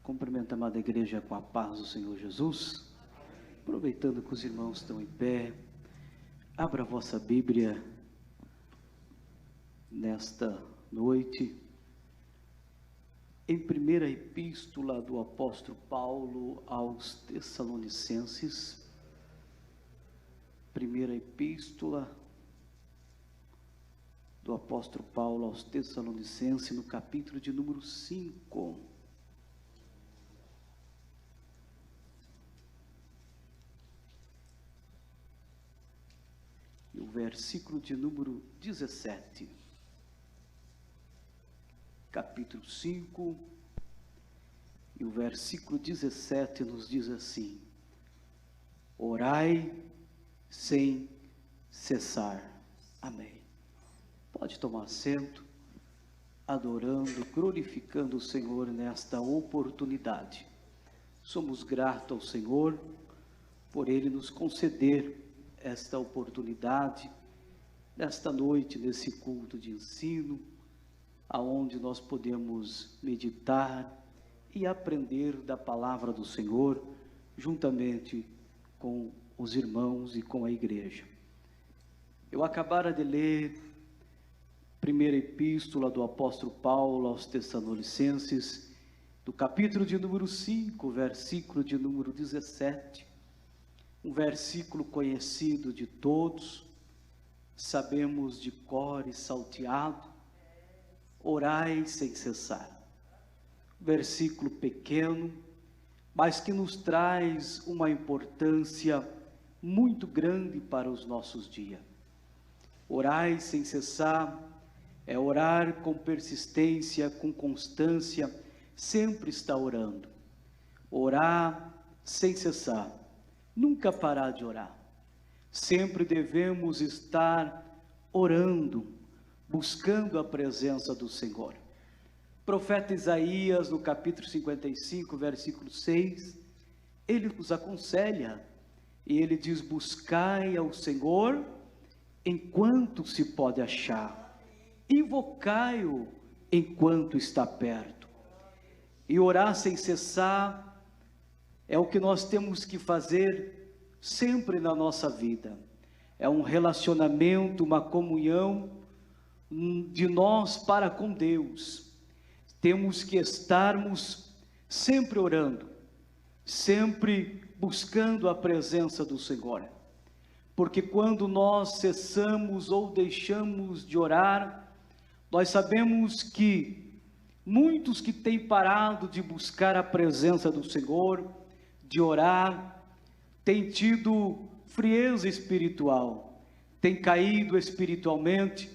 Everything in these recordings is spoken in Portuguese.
Cumprimento a amada igreja com a paz do Senhor Jesus. Aproveitando que os irmãos estão em pé, abra a vossa Bíblia nesta noite, em primeira epístola do apóstolo Paulo aos Tessalonicenses, primeira epístola do apóstolo Paulo aos Tessalonicenses, no capítulo de número 5. E o versículo de número 17. Capítulo 5, e o versículo 17 nos diz assim: orai sem cessar. Amém. Pode tomar assento, adorando, glorificando o Senhor nesta oportunidade. Somos gratos ao Senhor por Ele nos conceder esta oportunidade, nesta noite, nesse culto de ensino, aonde nós podemos meditar e aprender da palavra do Senhor, juntamente com os irmãos e com a igreja. Eu acabara de ler primeira epístola do apóstolo Paulo aos Tessalonicenses, do capítulo de número 5, versículo de número 17, um versículo conhecido de todos, sabemos de cor e salteado: orai sem cessar. Versículo pequeno, mas que nos traz uma importância muito grande para os nossos dias. Orai sem cessar é orar com persistência, com constância, sempre está orando. Orar sem cessar, nunca parar de orar. Sempre devemos estar orando, buscando a presença do Senhor. Profeta Isaías, no capítulo 55, versículo 6, ele nos aconselha, e ele diz: buscai ao Senhor enquanto se pode achar, invocai-o enquanto está perto. E orar sem cessar é o que nós temos que fazer sempre na nossa vida. É um relacionamento, uma comunhão de nós para com Deus. Temos que estarmos sempre orando, sempre buscando a presença do Senhor. Porque quando nós cessamos ou deixamos de orar, nós sabemos que muitos que têm parado de buscar a presença do Senhor, de orar, têm tido frieza espiritual, têm caído espiritualmente,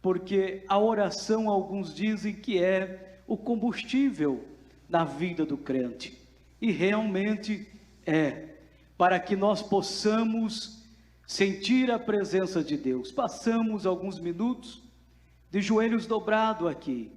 porque a oração, alguns dizem que é o combustível na vida do crente, e realmente é, para que nós possamos sentir a presença de Deus. Passamos alguns minutos de joelhos dobrados aqui,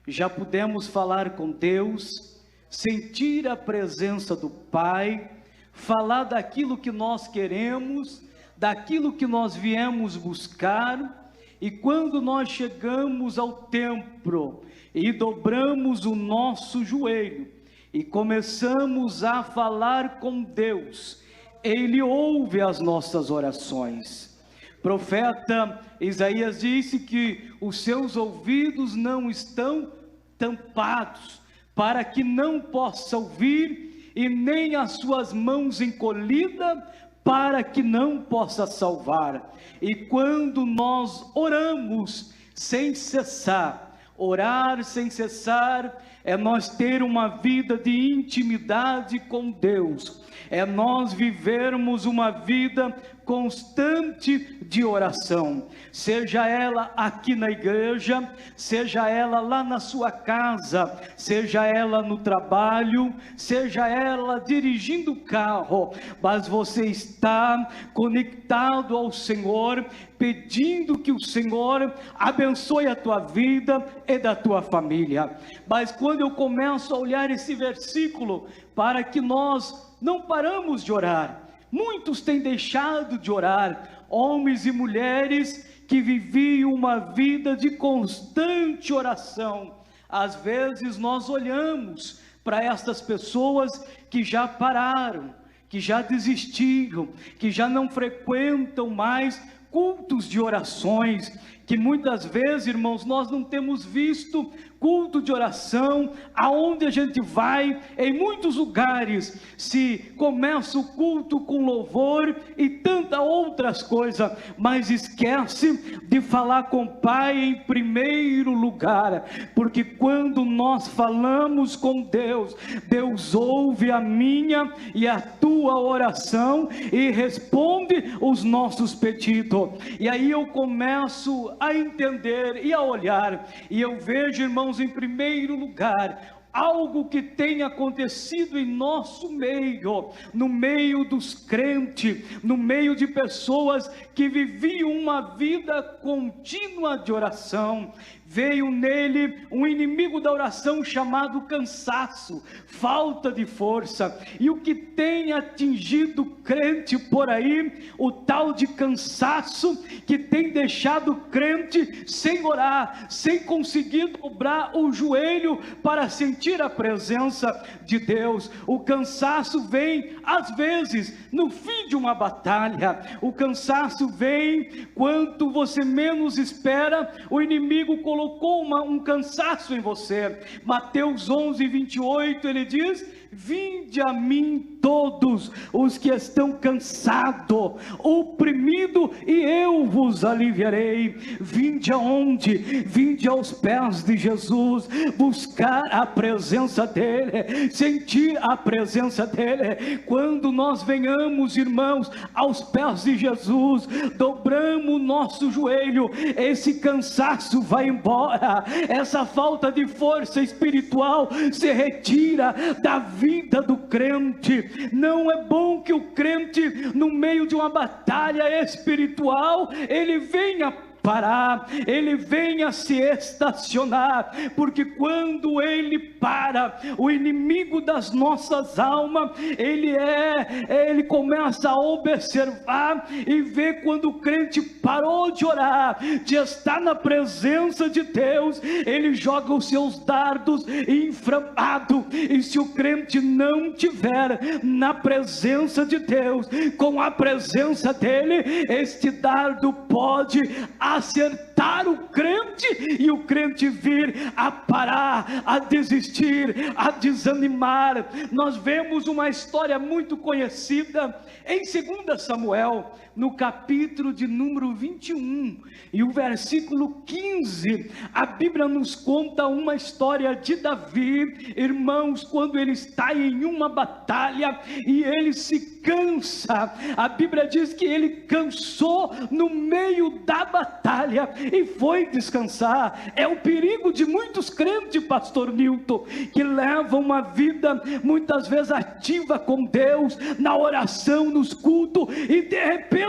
já pudemos falar com Deus, sentir a presença do Pai, falar daquilo que nós queremos, daquilo que nós viemos buscar. E quando nós chegamos ao templo e dobramos o nosso joelho e começamos a falar com Deus, Ele ouve as nossas orações. Profeta Isaías disse que os seus ouvidos não estão tampados, para que não possa ouvir, e nem as suas mãos encolhidas, para que não possa salvar. E quando nós oramos sem cessar, orar sem cessar é nós ter uma vida de intimidade com Deus, é nós vivermos uma vida constante de oração, seja ela aqui na igreja, seja ela lá na sua casa, seja ela no trabalho, seja ela dirigindo o carro, mas você está conectado ao Senhor, pedindo que o Senhor abençoe a tua vida e da tua família. Mas quando eu começo a olhar esse versículo, para que nós não paramos de orar, muitos têm deixado de orar, homens e mulheres que viviam uma vida de constante oração. Às vezes nós olhamos para estas pessoas que já pararam, que já desistiram, que já não frequentam mais cultos de orações, que muitas vezes, irmãos, nós não temos visto culto de oração. Aonde a gente vai, em muitos lugares, se começa o culto com louvor e tantas outras coisas, mas esquece de falar com o Pai em primeiro lugar, porque quando nós falamos com Deus, Deus ouve a minha e a tua oração e responde os nossos pedidos. E aí eu começo a entender e a olhar, e eu vejo, irmãos, em primeiro lugar, algo que tem acontecido em nosso meio, no meio dos crentes, no meio de pessoas que viviam uma vida contínua de oração. Veio nele um inimigo da oração chamado cansaço, falta de força, e o que tem atingido o crente por aí, o tal de cansaço, que tem deixado o crente sem orar, sem conseguir dobrar o joelho para sentir a presença de Deus. O cansaço vem às vezes no fim de uma batalha, o cansaço vem quando você menos espera. O inimigo colocou um cansaço em você. Mateus 11:28, ele diz: vinde a mim todos os que estão cansados, oprimidos, e eu vos aliviarei. Vinde aonde? Vinde aos pés de Jesus, buscar a presença dele, sentir a presença dele. Quando nós venhamos, irmãos, aos pés de Jesus, dobramos o nosso joelho, esse cansaço vai embora, essa falta de força espiritual se retira da vida do crente. Não é bom que o crente, no meio de uma batalha espiritual, ele venha parar, ele venha se estacionar, porque quando ele para, o inimigo das nossas almas, ele começa a observar e ver quando o crente parou de orar, de estar na presença de Deus, ele joga os seus dardos inflamados. E se o crente não tiver na presença de Deus, com a presença dele, este dardo pode acertar o crente, e o crente vir a parar, a desistir, a desanimar. Nós vemos uma história muito conhecida em 2 Samuel, no capítulo de número 21, e o versículo 15, a Bíblia nos conta uma história de Davi, irmãos, quando ele está em uma batalha, e ele se cansa. A Bíblia diz que ele cansou no meio da batalha, e foi descansar. É o perigo de muitos crentes, pastor Nilton, que levam uma vida, muitas vezes ativa com Deus, na oração, nos cultos, e de repente,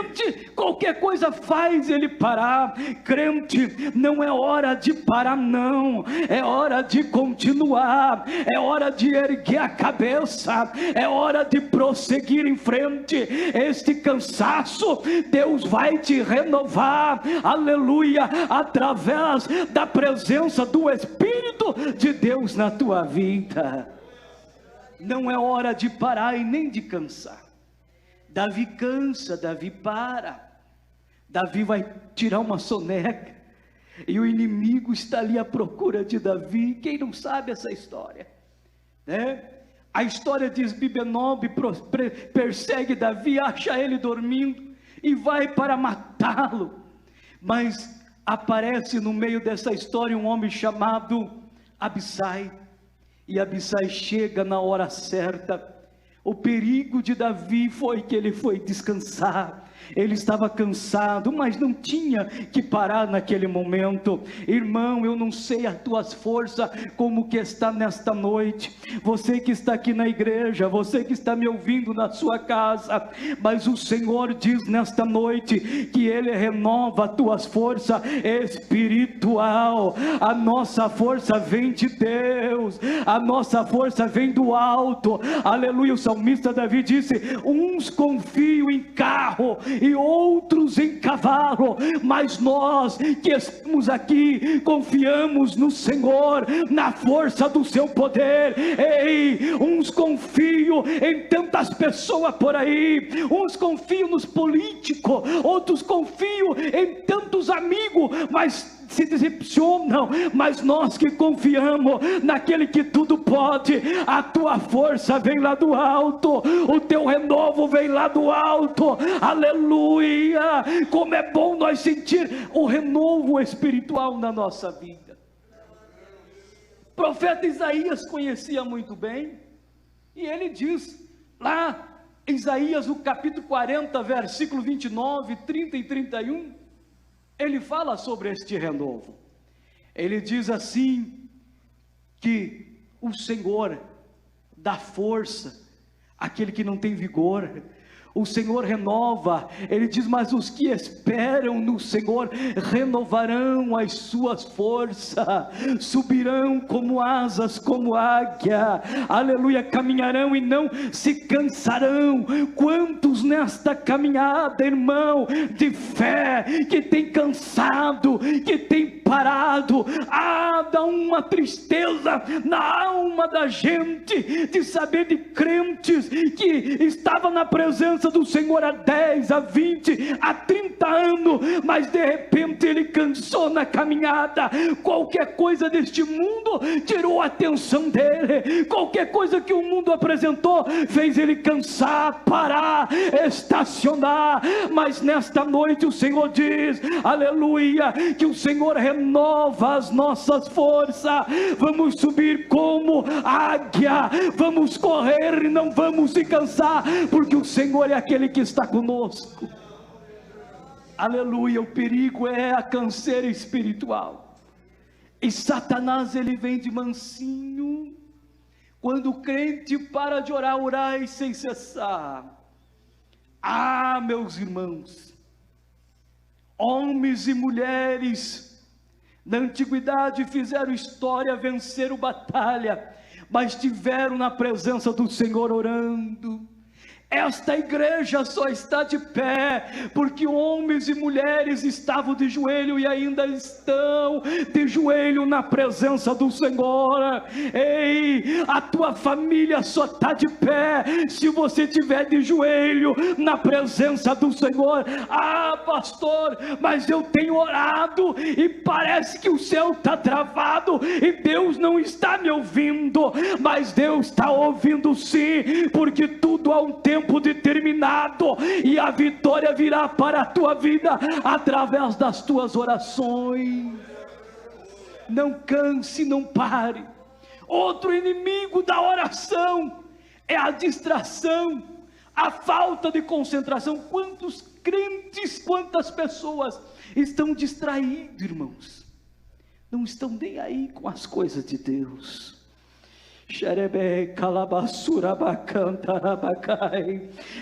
qualquer coisa faz ele parar. Crente, não é hora de parar não, é hora de continuar, é hora de erguer a cabeça, é hora de prosseguir em frente. Este cansaço, Deus vai te renovar, aleluia, através da presença do Espírito de Deus na tua vida. Não é hora de parar e nem de cansar. Davi cansa, Davi para, Davi vai tirar uma soneca, e o inimigo está ali à procura de Davi. Quem não sabe essa história, né? A história diz: Bibenob persegue Davi, acha ele dormindo e vai para matá-lo, mas aparece no meio dessa história um homem chamado Abissai, e Abissai chega na hora certa. O perigo de Davi foi que ele foi descansar. Ele estava cansado, mas não tinha que parar naquele momento. Irmão, eu não sei as tuas forças como que está nesta noite, você que está aqui na igreja, você que está me ouvindo na sua casa, mas o Senhor diz nesta noite que Ele renova as tuas forças espiritual. A nossa força vem de Deus, a nossa força vem do alto, aleluia. O salmista Davi disse: uns confiam em carro e outros em cavalo, mas nós que estamos aqui confiamos no Senhor, na força do seu poder. Ei, Uns confiam em tantas pessoas por aí, uns confiam nos políticos, outros confiam em tantos amigos, mas se decepcionam. Mas nós que confiamos naquele que tudo pode, a tua força vem lá do alto, o teu renovo vem lá do alto. Aleluia! Como é bom nós sentir o renovo espiritual na nossa vida. O profeta Isaías conhecia muito bem, e ele diz lá em Isaías, no capítulo 40, versículo 29, 30 e 31, ele fala sobre este renovo. Ele diz assim, que o Senhor dá força àquele que não tem vigor. O Senhor renova. Ele diz, mas os que esperam no Senhor renovarão as suas forças, subirão como asas, como águia, aleluia, caminharão e não se cansarão. Quantos nesta caminhada, irmão, de fé, que tem cansado, que tem parado, dá uma tristeza na alma da gente, de saber de crentes que estavam na presença do Senhor há 10, há 20, há 30 anos, mas de repente ele cansou na caminhada. Qualquer coisa deste mundo tirou a atenção dele, qualquer coisa que o mundo apresentou fez ele cansar, parar, estacionar. Mas nesta noite o Senhor diz, aleluia, que o Senhor renova as nossas forças. Vamos subir como águia, vamos correr e não vamos se cansar, porque o Senhor é aquele que está conosco. Aleluia. O perigo é a canseira espiritual, e Satanás ele vem de mansinho. Quando o crente para de orar, orai sem cessar. Meus irmãos, homens e mulheres na antiguidade fizeram história, venceram batalha, mas estiveram na presença do Senhor orando. Esta igreja só está de pé porque homens e mulheres estavam de joelho e ainda estão de joelho na presença do Senhor. Ei, a tua família só está de pé se você estiver de joelho na presença do Senhor. Pastor, mas eu tenho orado e parece que o céu está travado e Deus não está me ouvindo. Mas Deus está ouvindo sim, porque tudo há um tempo determinado, e a vitória virá para a tua vida através das tuas orações. Não canse, não pare. Outro inimigo da oração é a distração, a falta de concentração. Quantos crentes, quantas pessoas estão distraídos, irmãos, não estão nem aí com as coisas de Deus.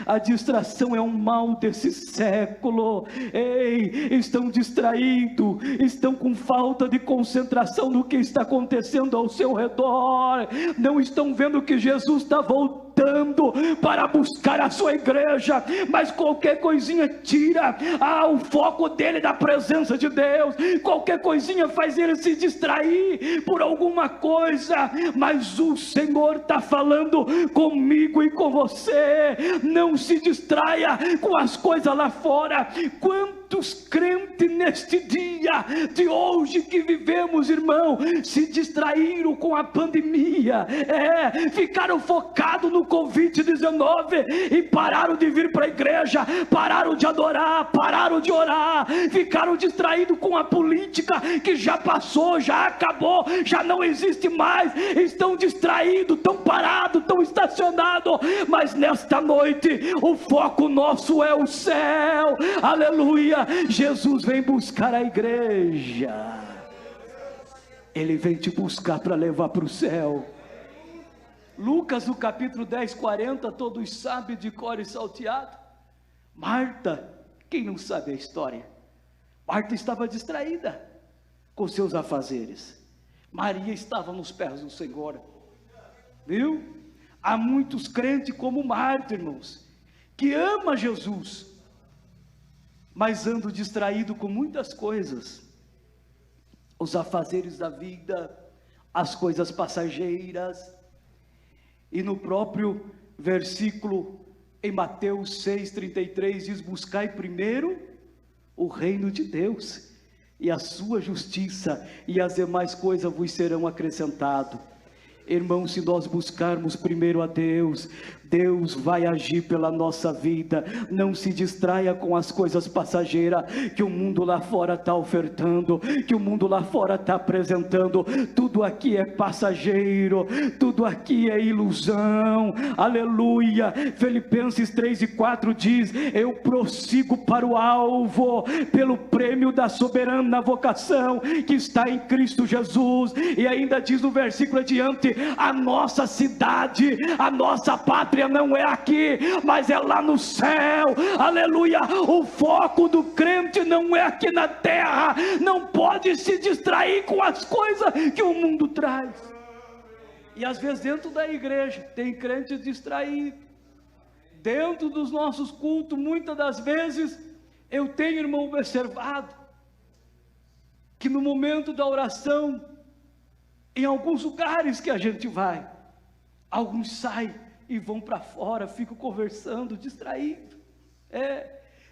A distração é um mal desse século. Ei, estão distraídos, estão com falta de concentração no que está acontecendo ao seu redor, não estão vendo que Jesus está voltando para buscar a sua igreja, mas qualquer coisinha tira o foco dele da presença de Deus, qualquer coisinha faz ele se distrair por alguma coisa. Mas o Senhor está falando comigo e com você, não se distraia com as coisas lá fora. Quantos crentes neste dia de hoje que vivemos, irmão, se distraíram com a pandemia, ficaram focados no Covid-19 e pararam de vir para a igreja, pararam de adorar, pararam de orar, ficaram distraídos com a política que já passou, já acabou, já não existe mais, estão distraídos, estão parados, estão estacionados. Mas nesta noite o foco nosso é o céu, aleluia. Jesus vem buscar a igreja, Ele vem te buscar para levar para o céu. Lucas no capítulo 10, 40, todos sabem de cor e salteado. Marta, quem não sabe a história? Marta estava distraída com seus afazeres, Maria estava nos pés do Senhor, viu? Há muitos crentes como Marta, irmãos, que ama Jesus, mas andam distraído com muitas coisas, os afazeres da vida, as coisas passageiras. E no próprio versículo, em Mateus 6,33, diz: buscai primeiro o reino de Deus e a sua justiça, e as demais coisas vos serão acrescentadas. Irmãos, se nós buscarmos primeiro a Deus, Deus vai agir pela nossa vida. Não se distraia com as coisas passageiras que o mundo lá fora está ofertando, que o mundo lá fora está apresentando. Tudo aqui é passageiro, tudo aqui é ilusão. Aleluia. Filipenses 3:4 diz: eu prossigo para o alvo, pelo prêmio da soberana vocação que está em Cristo Jesus. E ainda diz no versículo adiante: a nossa cidade, a nossa pátria não é aqui, mas é lá no céu. Aleluia. O foco do crente não é aqui na terra. Não pode se distrair com as coisas que o mundo traz. E às vezes dentro da igreja tem crente distraído. Dentro dos nossos cultos, muitas das vezes eu tenho, irmão, observado que no momento da oração, em alguns lugares que a gente vai, alguns saem e vão para fora, ficam conversando, distraídos.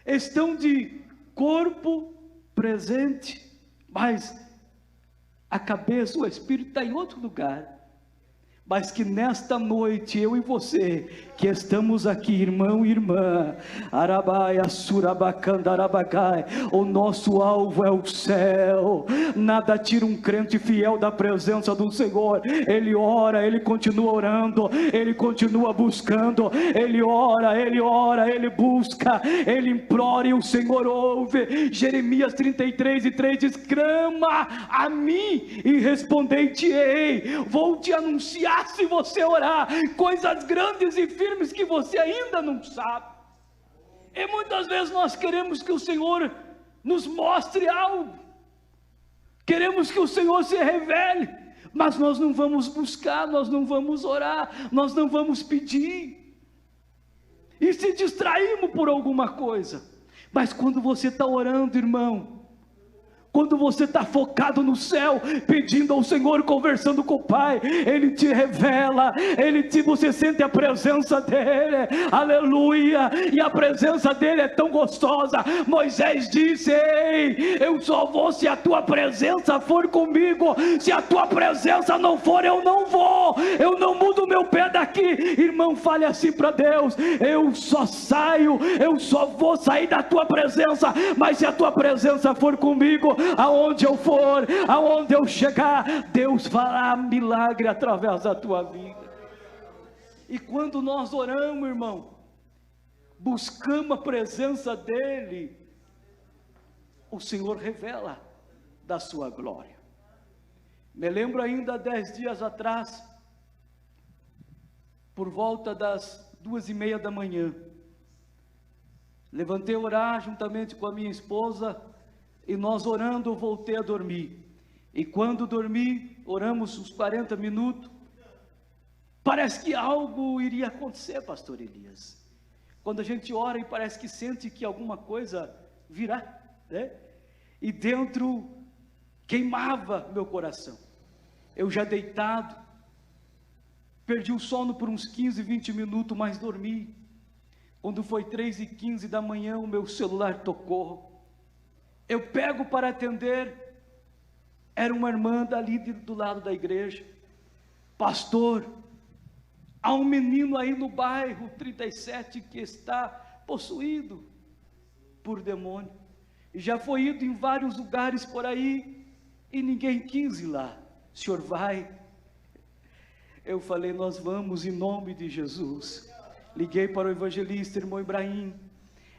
Estão de corpo presente, mas a cabeça, o espírito está em outro lugar. Mas que nesta noite, eu e você, que estamos aqui, irmão e irmã, Arabaia, Surabacanda, Arabagai, o nosso alvo é o céu. Nada tira um crente fiel da presença do Senhor. Ele ora, ele continua orando, ele continua buscando, ele ora, ele busca, ele implora e o Senhor ouve. Jeremias 33:3 diz: clama a mim e respondei-te-ei, vou te anunciar, se você orar, coisas grandes e firmes que você ainda não sabe. E muitas vezes nós queremos que o Senhor nos mostre algo, queremos que o Senhor se revele, mas nós não vamos buscar, nós não vamos orar, nós não vamos pedir, e se distraímos por alguma coisa. Mas quando você está orando, irmão, quando você está focado no céu, pedindo ao Senhor, conversando com o Pai, Ele te revela, você sente a presença dEle, aleluia, e a presença dEle é tão gostosa. Moisés disse: ei, eu só vou se a tua presença for comigo, se a tua presença não for, eu não vou, eu não mudo meu pé daqui. Irmão, fale assim para Deus: eu só saio, eu só vou sair da tua presença, mas se a tua presença for comigo, aonde eu for, aonde eu chegar, Deus fará milagre através da tua vida. E quando nós oramos, irmão, buscamos a presença dEle, o Senhor revela da sua glória. Me lembro ainda 10 dias atrás, por volta das 2:30 da manhã, levantei a orar juntamente com a minha esposa, e nós orando, eu voltei a dormir. E quando dormi, oramos uns 40 minutos, parece que algo iria acontecer, pastor Elias. Quando a gente ora e parece que sente que alguma coisa virá, né? E dentro queimava meu coração. Eu já deitado, perdi o sono por uns 15, 20 minutos, mas dormi. Quando foi 3:15 da manhã, o meu celular tocou. Eu pego para atender, era uma irmã dali do lado da igreja: pastor, há um menino aí no bairro 37 que está possuído por demônio, e já foi ido em vários lugares por aí, e ninguém quis ir lá. O senhor vai? Eu falei: nós vamos, em nome de Jesus. Liguei para o evangelista, irmão Ibrahim.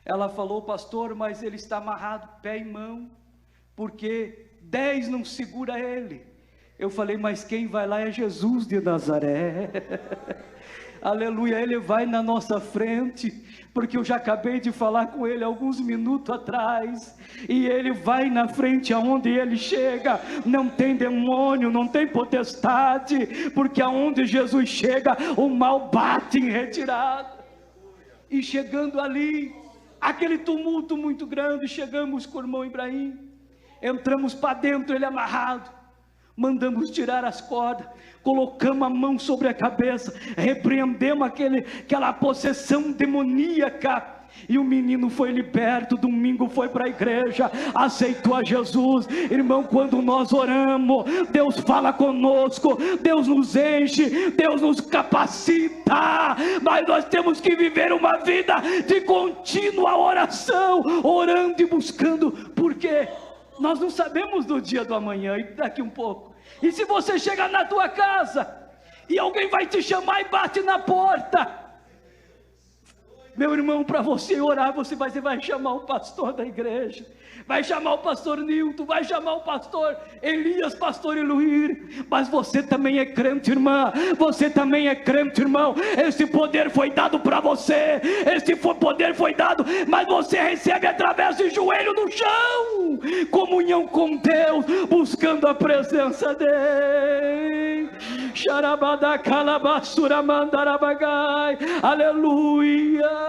Ela falou: pastor, mas ele está amarrado, pé e mão, porque 10 não segura ele. Eu falei: mas quem vai lá é Jesus de Nazaré. Aleluia, Ele vai na nossa frente, porque eu já acabei de falar com Ele alguns minutos atrás, e Ele vai na frente. Aonde Ele chega, não tem demônio, não tem potestade, porque aonde Jesus chega, o mal bate em retirada. E chegando ali, aquele tumulto muito grande, chegamos com o irmão Ibrahim, entramos para dentro, ele amarrado, mandamos tirar as cordas, colocamos a mão sobre a cabeça, repreendemos aquela possessão demoníaca, e o menino foi liberto. Domingo foi para a igreja, aceitou a Jesus. Irmão, quando nós oramos, Deus fala conosco, Deus nos enche, Deus nos capacita, mas nós temos que viver uma vida de contínua oração, orando e buscando, porque nós não sabemos do dia do amanhã, e daqui um pouco. E se você chegar na tua casa e alguém vai te chamar e bate na porta, meu irmão, para você orar, você vai chamar o pastor da igreja, vai chamar o pastor Nilton, vai chamar o pastor Elias, pastor Eluir, mas você também é crente, irmã, você também é crente, irmão. Esse poder foi dado para você, esse poder foi dado, mas você recebe através de joelho no chão, comunhão com Deus, buscando a presença dele. Xarabada calabassura mandarabagai, aleluia.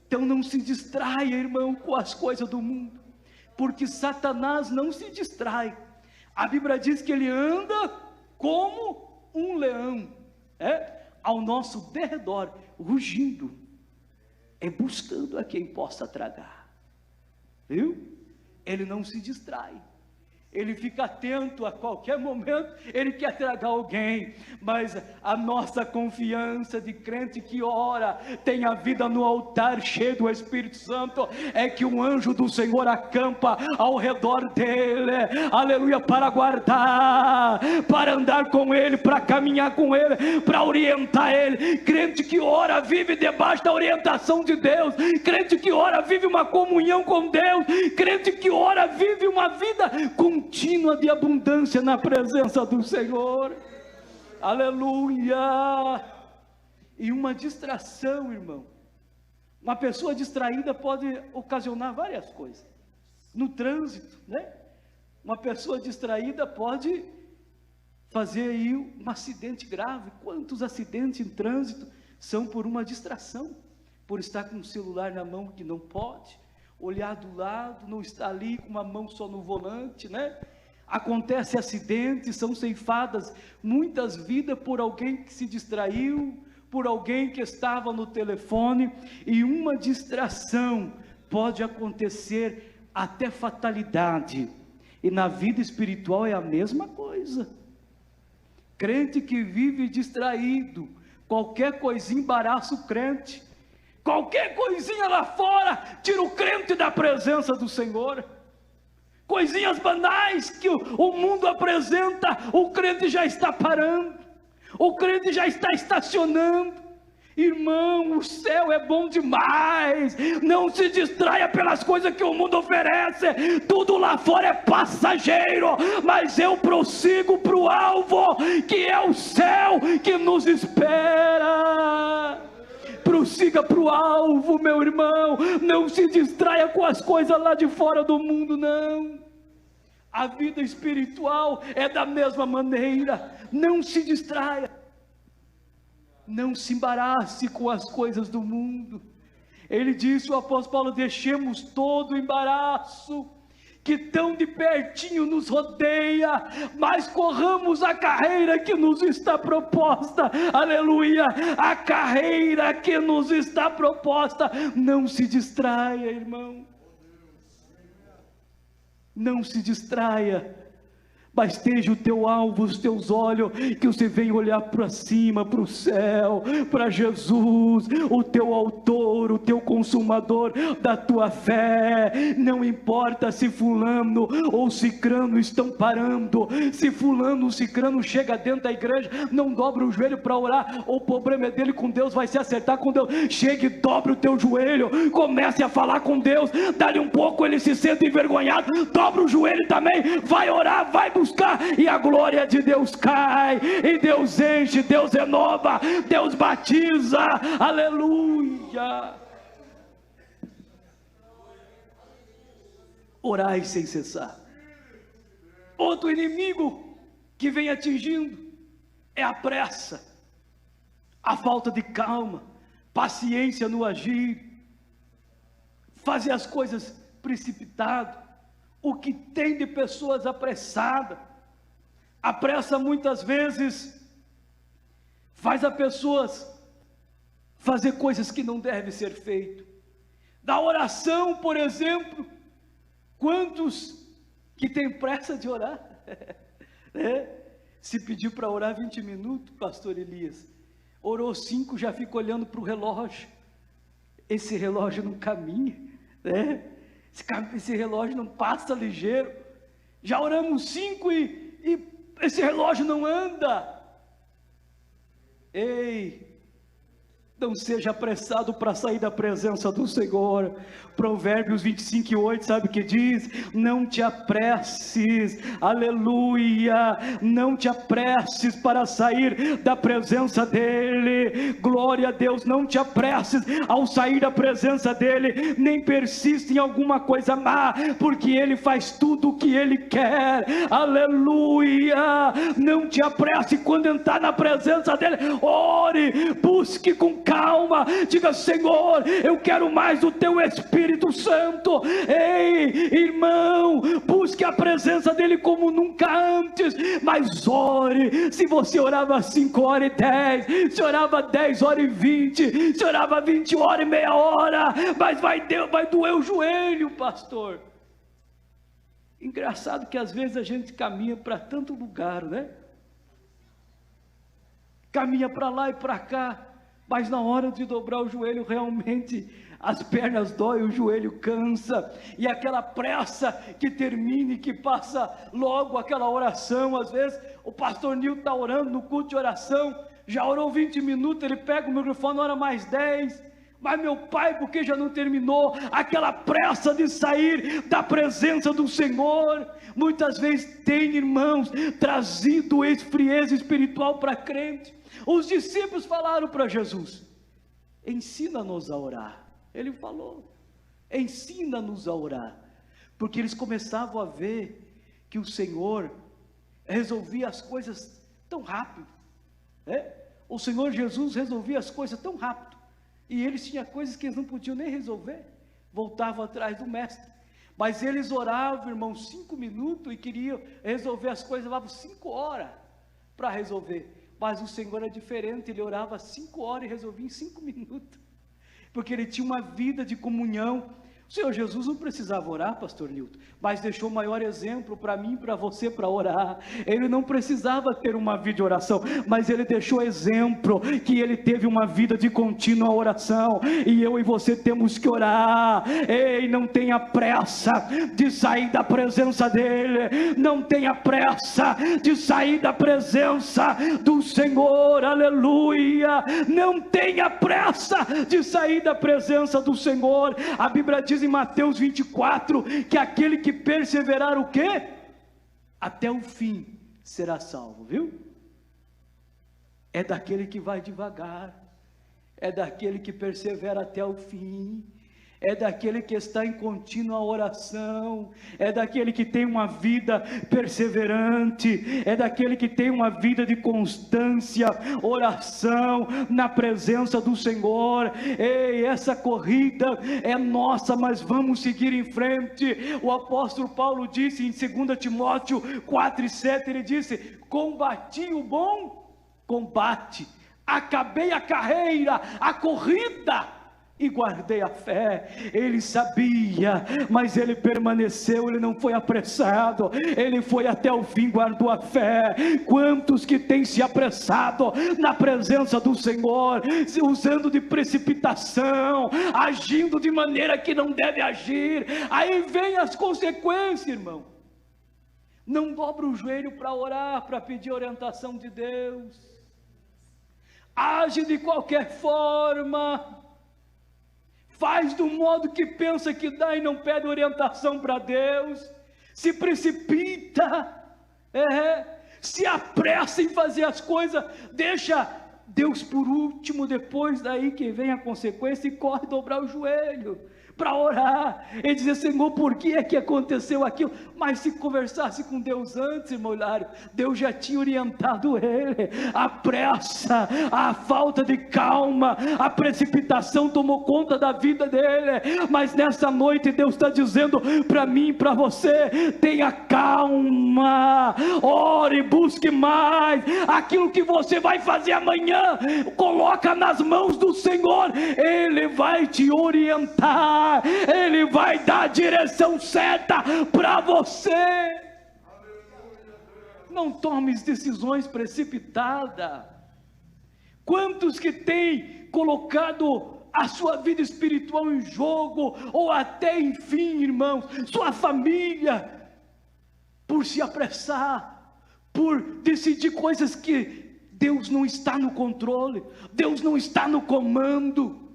Então não se distraia, irmão, com as coisas do mundo, porque Satanás não se distrai. A Bíblia diz que ele anda como um leão, ao nosso derredor, rugindo, buscando a quem possa tragar, viu? Ele não se distrai, ele fica atento a qualquer momento, ele quer tragar alguém, mas a nossa confiança de crente que ora, tem a vida no altar cheio do Espírito Santo, é que um anjo do Senhor acampa ao redor dele, aleluia, para guardar, para andar com ele, para caminhar com ele, para orientar ele. Crente que ora vive debaixo da orientação de Deus, crente que ora vive uma comunhão com Deus, crente que ora vive uma vida contínua de abundância na presença do Senhor, aleluia. E uma distração, irmão, uma pessoa distraída pode ocasionar várias coisas, no trânsito, uma pessoa distraída pode fazer aí um acidente grave. Quantos acidentes em trânsito são por uma distração, por estar com o celular na mão que não pode, olhar do lado, não está ali com uma mão só no volante, Acontece acidentes, são ceifadas muitas vidas por alguém que se distraiu, por alguém que estava no telefone, e uma distração pode acontecer até fatalidade. E na vida espiritual é a mesma coisa. Crente que vive distraído, qualquer coisinha embaraça o crente, qualquer coisinha lá fora tira o crente da presença do Senhor. Coisinhas banais que o mundo apresenta, o crente já está parando, o crente já está estacionando. Irmão, o céu é bom demais, não se distraia pelas coisas que o mundo oferece, tudo lá fora é passageiro, mas eu prossigo para o alvo, que é o céu que nos espera. Prossiga para o alvo, meu irmão, não se distraia com as coisas lá de fora do mundo, não. A vida espiritual é da mesma maneira, não se distraia, não se embarace com as coisas do mundo. Ele disse, o apóstolo Paulo, deixemos todo o embaraço que tão de pertinho nos rodeia, mas corramos a carreira que nos está proposta, aleluia, a carreira que nos está proposta. Não se distraia, irmão, não se distraia, mas esteja o teu alvo, os teus olhos, que você venha olhar para cima, para o céu, para Jesus, o teu autor, o teu consumador da tua fé. Não importa se fulano ou cicrano estão parando, se fulano ou cicrano chega dentro da igreja, não dobra o joelho para orar, o problema é dele com Deus, vai se acertar com Deus. Chegue, dobre o teu joelho, comece a falar com Deus, dali um pouco ele se sente envergonhado, dobra o joelho também, vai orar, vai buscar, e a glória de Deus cai, e Deus enche, Deus renova, Deus batiza, aleluia. Orai sem cessar. Outro inimigo que vem atingindo é a pressa, a falta de calma, paciência no agir, fazer as coisas precipitado, o que tem de pessoas apressadas. A pressa muitas vezes faz as pessoas fazer coisas que não devem ser feitas. Da oração, por exemplo, quantos que tem pressa de orar? Se pediu para orar 20 minutos, pastor Elias, orou 5, já fica olhando para o relógio. Esse relógio não caminha, esse relógio não passa ligeiro. Já oramos 5 e esse relógio não anda. Ei, não seja apressado para sair da presença do Senhor. Provérbios 25:8, sabe o que diz? Não te apresses, aleluia, não te apresses para sair da presença dEle. Glória a Deus. Não te apresses ao sair da presença dEle, nem persista em alguma coisa má, porque Ele faz tudo o que Ele quer, aleluia. Não te apresse quando entrar na presença dEle. Ore, busque com calma, diga: Senhor, eu quero mais do Teu Espírito Santo. Ei, irmão, busque a presença dEle como nunca antes, mas ore. Se você orava 5h10, se orava 10h20, se orava 20 horas e meia hora, mas vai doer o joelho, pastor. Engraçado que às vezes a gente caminha para tanto lugar, caminha para lá e para cá, mas na hora de dobrar o joelho, realmente as pernas doem, o joelho cansa, e aquela pressa que termine, que passa logo aquela oração. Às vezes o pastor Nilton está orando no culto de oração, já orou 20 minutos, ele pega o microfone, ora mais 10, mas meu pai, porque já não terminou, aquela pressa de sair da presença do Senhor, muitas vezes tem, irmãos, trazido esfrieza espiritual para crente. Os discípulos falaram para Jesus: ensina-nos a orar. Ele falou: ensina-nos a orar, porque eles começavam a ver que o Senhor resolvia as coisas tão rápido, o Senhor Jesus resolvia as coisas tão rápido, e eles tinham coisas que eles não podiam nem resolver, voltavam atrás do mestre. Mas eles oravam, irmãos, 5 minutos, e queriam resolver as coisas, levavam 5 horas para resolver. Mas o Senhor é diferente, Ele orava 5 horas e resolvia em 5 minutos, porque Ele tinha uma vida de comunhão. O Senhor Jesus não precisava orar, pastor Nilton, mas deixou o maior exemplo para mim e para você para orar. Ele não precisava ter uma vida de oração, mas Ele deixou exemplo, que Ele teve uma vida de contínua oração, e eu e você temos que orar. Ei, não tenha pressa de sair da presença dEle, não tenha pressa de sair da presença do Senhor, aleluia. Não tenha pressa de sair da presença do Senhor. A Bíblia diz em Mateus 24, que aquele que perseverar o quê? Até o fim será salvo, viu? É daquele que vai devagar, é daquele que persevera até o fim, é daquele que está em contínua oração, é daquele que tem uma vida perseverante, é daquele que tem uma vida de constância, oração, na presença do Senhor. Ei, essa corrida é nossa, mas vamos seguir em frente. O apóstolo Paulo disse em 2 Timóteo 4:7, ele disse: combati o bom combate, acabei a carreira, a corrida, e guardei a fé. Ele sabia, mas ele permaneceu, ele não foi apressado, ele foi até o fim, guardou a fé. Quantos que têm se apressado na presença do Senhor, usando de precipitação, agindo de maneira que não deve agir, aí vem as consequências, irmão. Não dobra o joelho para orar, para pedir orientação de Deus, age de qualquer forma, faz do modo que pensa que dá e não pede orientação para Deus, se precipita, se apressa em fazer as coisas, deixa Deus por último, depois daí que vem a consequência, e corre dobrar o joelho, para orar e dizer: Senhor, por que é que aconteceu aquilo? Mas se conversasse com Deus antes, irmão Hilário, Deus já tinha orientado ele. A pressa, a falta de calma, a precipitação tomou conta da vida dele. Mas nessa noite Deus está dizendo para mim e para você: tenha calma, ore, busque mais. Aquilo que você vai fazer amanhã, coloca nas mãos do Senhor. Ele vai te orientar, Ele vai dar a direção certa para você. Não tomes decisões precipitadas. Quantos que têm colocado a sua vida espiritual em jogo, ou até, enfim, irmãos, sua família, por se apressar, por decidir coisas que Deus não está no controle, Deus não está no comando,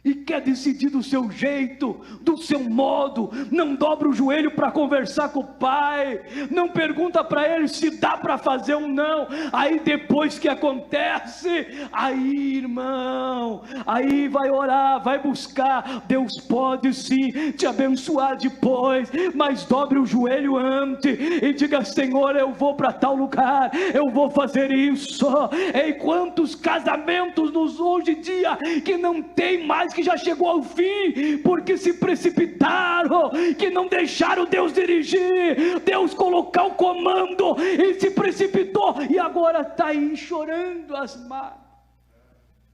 e quer decidir do seu jeito, do seu modo. Não dobra o joelho para conversar com o Pai, não pergunta para Ele se dá para fazer ou não. Aí depois que acontece, aí, irmão, aí vai orar, vai buscar. Deus pode sim te abençoar depois, mas dobre o joelho antes e diga: Senhor, eu vou para tal lugar, eu vou fazer isso. E quantos casamentos nos hoje em dia que não tem mais, que já chegou ao fim, porque se precipitaram, que não deixaram Deus dirigir, Deus colocar o comando, e se precipitou, e agora está aí chorando as mágoas,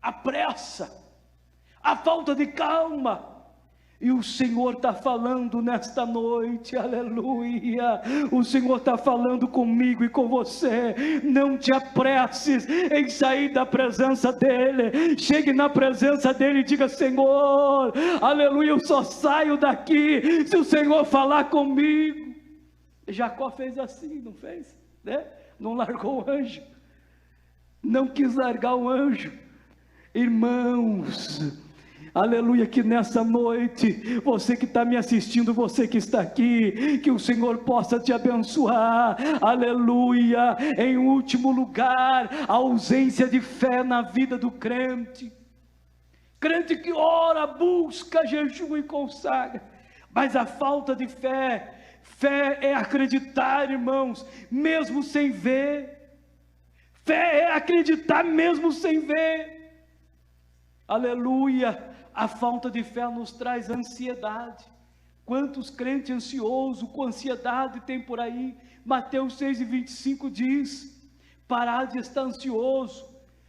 a pressa, a falta de calma. E o Senhor está falando nesta noite, aleluia, o Senhor está falando comigo e com você: não te apresses em sair da presença dEle. Chegue na presença dEle e diga: Senhor, aleluia, eu só saio daqui se o Senhor falar comigo. Jacó fez assim, não fez? Né? Não largou o anjo, não quis largar o anjo. Irmãos, aleluia, que nessa noite, você que está me assistindo, você que está aqui, que o Senhor possa te abençoar, aleluia. Em último lugar, a ausência de fé na vida do crente. Crente que ora, busca, jejua e consagra, mas a falta de fé. Fé é acreditar, irmãos, mesmo sem ver. Fé é acreditar mesmo sem ver, aleluia. A falta de fé nos traz ansiedade. Quantos crentes ansiosos, com ansiedade tem por aí? Mateus 6:25 diz: parad de estar ansioso,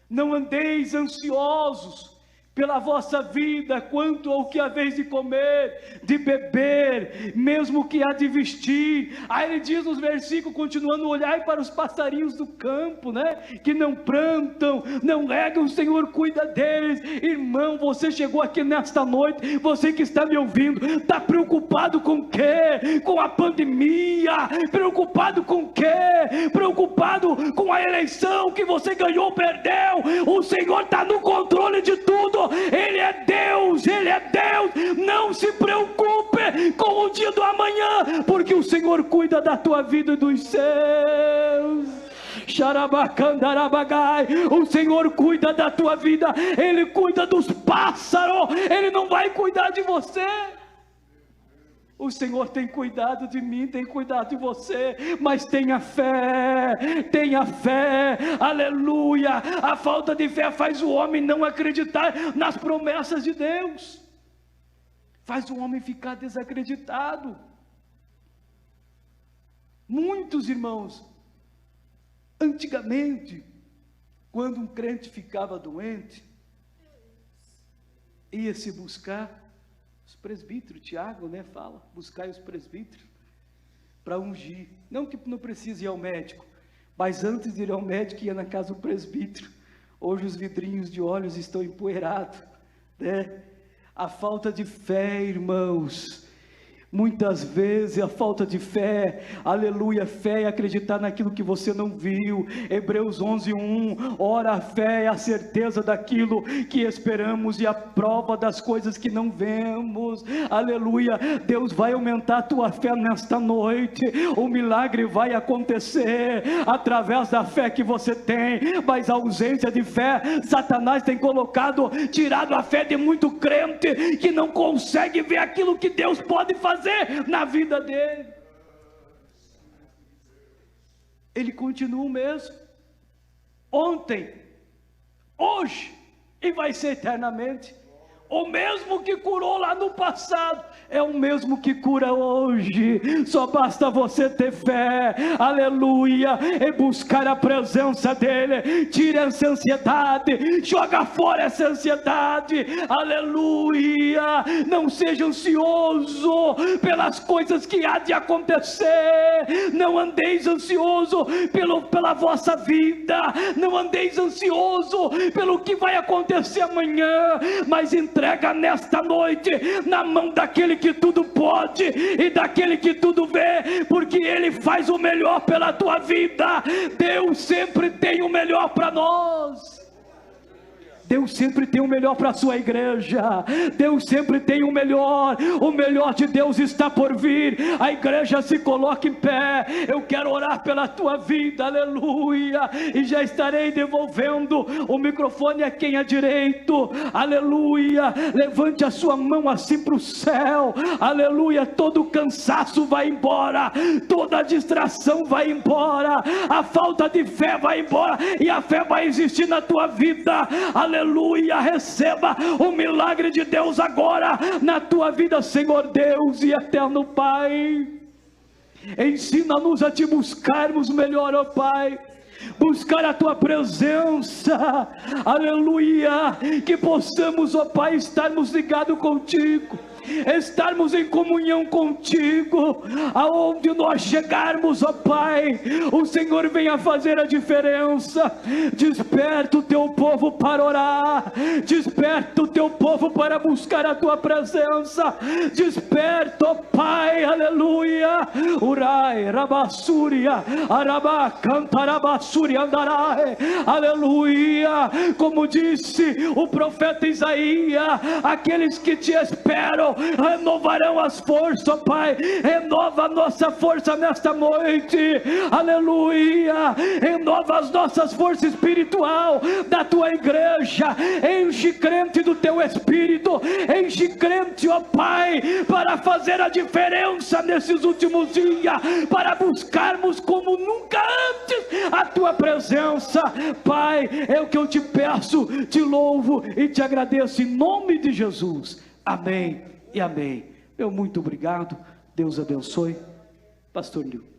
não andeis ansiosos pela vossa vida, quanto ao que haveis de comer, de beber, mesmo que há de vestir. Aí ele diz nos versículos, continuando: olhai para os passarinhos do campo, né? Que não plantam, não regam, o Senhor cuida deles. Irmão, você chegou aqui nesta noite, você que está me ouvindo, está preocupado com o quê? Com a pandemia? Preocupado com o quê? Preocupado com a eleição que você ganhou ou perdeu? O Senhor está no controle de tudo. Ele é Deus, Ele é Deus. Não se preocupe com o dia do amanhã, porque o Senhor cuida da tua vida e dos seus. O Senhor cuida da tua vida, Ele cuida dos pássaros, Ele não vai cuidar de você. O Senhor tem cuidado de mim, tem cuidado de você, mas tenha fé, aleluia. A falta de fé faz o homem não acreditar nas promessas de Deus, faz o homem ficar desacreditado. Muitos irmãos, antigamente, quando um crente ficava doente, ia se buscar os presbíteros. Tiago, né, fala: buscai os presbíteros para ungir. Não que não precise ir ao médico, mas antes de ir ao médico, ia na casa do presbítero. Hoje os vidrinhos de olhos estão empoeirados, né? A falta de fé, irmãos, Muitas vezes a falta de fé, aleluia, fé é acreditar naquilo que você não viu. Hebreus 11:1, ora, a fé é a certeza daquilo que esperamos e a prova das coisas que não vemos. Aleluia, Deus vai aumentar a tua fé nesta noite. O milagre vai acontecer através da fé que você tem. Mas a ausência de fé, Satanás tem tirado a fé de muito crente que não consegue ver aquilo que Deus pode fazer na vida dele. Ele continua o mesmo, ontem, hoje e vai ser eternamente. O mesmo que curou lá no passado é o mesmo que cura hoje. Só basta você ter fé, aleluia, e buscar a presença dele. Tire essa ansiedade, joga fora essa ansiedade, aleluia. Não seja ansioso pelas coisas que há de acontecer. Não andeis ansioso pela vossa vida, não andeis ansioso pelo que vai acontecer amanhã, mas entrega nesta noite na mão daquele que tudo pode e daquele que tudo vê, porque ele faz o melhor pela tua vida. Deus sempre tem o melhor para nós. Deus sempre tem o melhor para a sua igreja. Deus sempre tem o melhor de Deus está por vir. A igreja se coloca em pé. Eu quero orar pela tua vida, aleluia, e já estarei devolvendo o microfone a quem é direito, aleluia. Levante a sua mão assim para o céu, aleluia. Todo o cansaço vai embora, toda a distração vai embora, a falta de fé vai embora, e a fé vai existir na tua vida, aleluia. Receba o milagre de Deus agora na tua vida, Senhor Deus e eterno Pai. Ensina-nos a te buscarmos melhor, ó Pai, buscar a tua presença, aleluia, que possamos, ó Pai, estarmos ligados contigo, estarmos em comunhão contigo, aonde nós chegarmos, ó Pai, o Senhor venha fazer a diferença. Desperta o teu povo para orar, desperta o teu povo para buscar a tua presença, desperta, ó Pai, aleluia. Urai, rabassúria, arabá, cantarabassúria, andarai, aleluia. Como disse o profeta Isaías, aqueles que te esperam renovarão as forças, ó Pai. Renova a nossa força nesta noite, aleluia. Renova as nossas forças espiritual da tua igreja. Enche crente do teu espírito, enche crente, ó Pai, para fazer a diferença nesses últimos dias, para buscarmos como nunca antes a tua presença, Pai. É o que eu te peço, te louvo e te agradeço em nome de Jesus. Amém e amém. Meu muito obrigado. Deus abençoe. Pastor Nil.